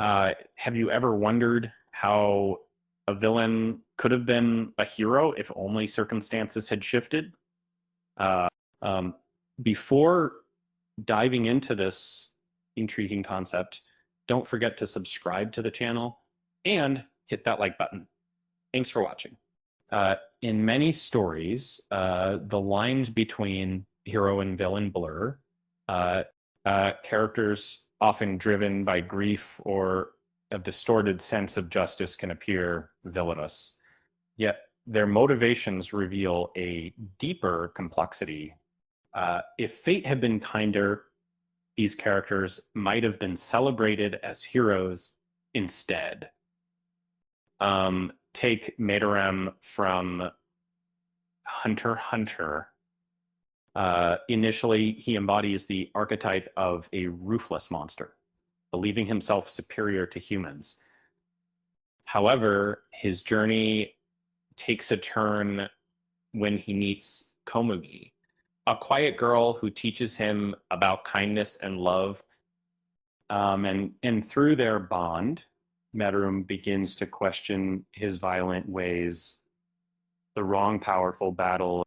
Have you ever wondered how a villain could have been a hero if only circumstances had shifted? Uh, um, Before diving into this intriguing concept, don't forget to subscribe to the channel and hit that like button. Thanks for watching. In many stories, the lines between hero and villain blur. Uh, Characters often driven by grief or a distorted sense of justice can appear villainous. Yet their motivations reveal a deeper complexity. If fate had been kinder, these characters might have been celebrated as heroes instead. Take Madoram from Hunter x Hunter. Initially, he embodies the archetype of a ruthless monster, believing himself superior to humans. However, his journey takes a turn when he meets Komugi, a quiet girl who teaches him about kindness and love. And through their bond, Meruem begins to question his violent ways, the wrong powerful battle.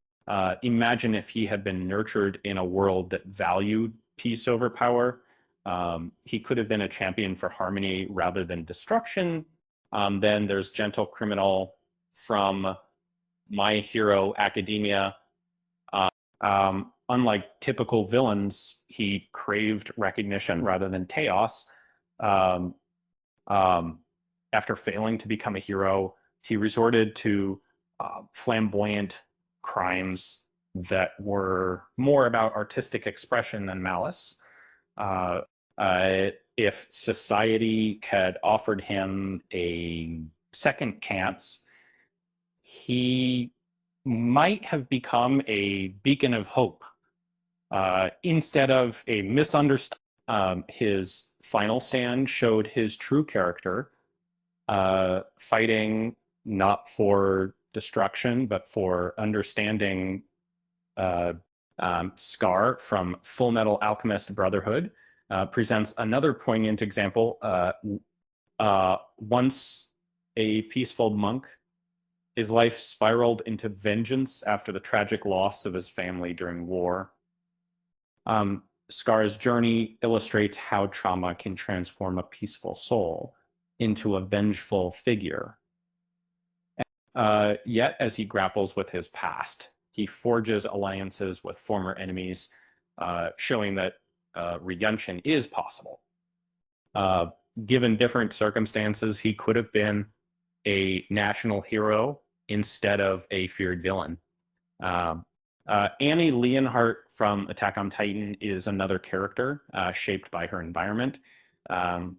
Imagine if he had been nurtured in a world that valued peace over power. He could have been a champion for harmony rather than destruction. Then there's Gentle Criminal from My Hero Academia. Unlike typical villains, he craved recognition rather than chaos. Um, um, After failing to become a hero, he resorted to flamboyant crimes that were more about artistic expression than malice. Uh, if society had offered him a second chance, he might have become a beacon of hope instead of a misunderstood. His final stand showed his true character, fighting not for destruction, but for understanding. uh, Scar from Full Metal Alchemist Brotherhood presents another poignant example. Once a peaceful monk, his life spiraled into vengeance after the tragic loss of his family during war. Scar's journey illustrates how trauma can transform a peaceful soul into a vengeful figure. Yet, as he grapples with his past, he forges alliances with former enemies, showing that redemption is possible. Uh, Given different circumstances, he could have been a national hero instead of a feared villain. Um, Annie Leonhardt from Attack on Titan is another character shaped by her environment. Um,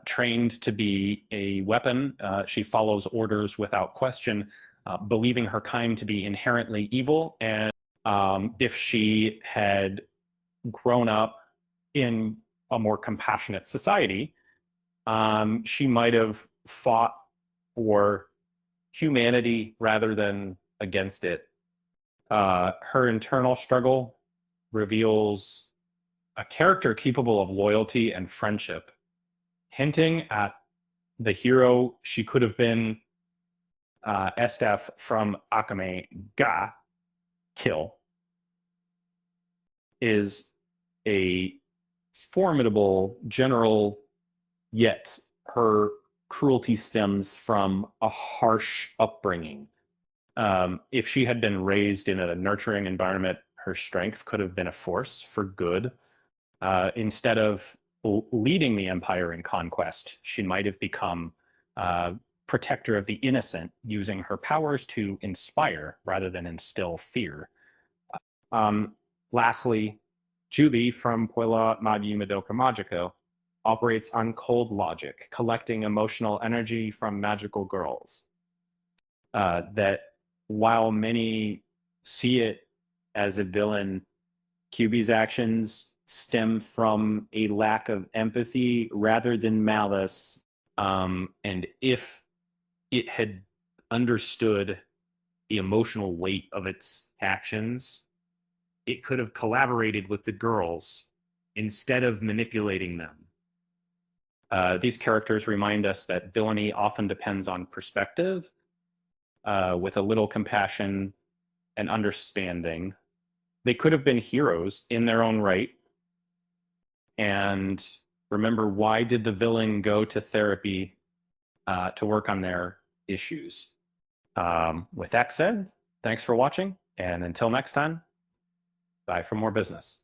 Trained to be a weapon, she follows orders without question, believing her kind to be inherently evil. And if she had grown up in a more compassionate society, she might have fought for humanity rather than against it. Her internal struggle reveals a character capable of loyalty and friendship, hinting at the hero she could have been. Estef from Akame Ga Kill is a formidable general, yet her cruelty stems from a harsh upbringing. If she had been raised in a nurturing environment, her strength could have been a force for good. Instead of leading the empire in conquest, she might have become protector of the innocent, using her powers to inspire rather than instill fear. Um, Lastly, Julie from Puella Magi Madoka Magico operates on cold logic, collecting emotional energy from magical girls. That while many see it as a villain, QB's actions stem from a lack of empathy rather than malice. And if it had understood the emotional weight of its actions, it could have collaborated with the girls instead of manipulating them. These characters remind us that villainy often depends on perspective, with a little compassion and understanding. They could have been heroes in their own right. And remember, why did the villain go to therapy to work on their issues? With that said, thanks for watching. And until next time, bye for more business.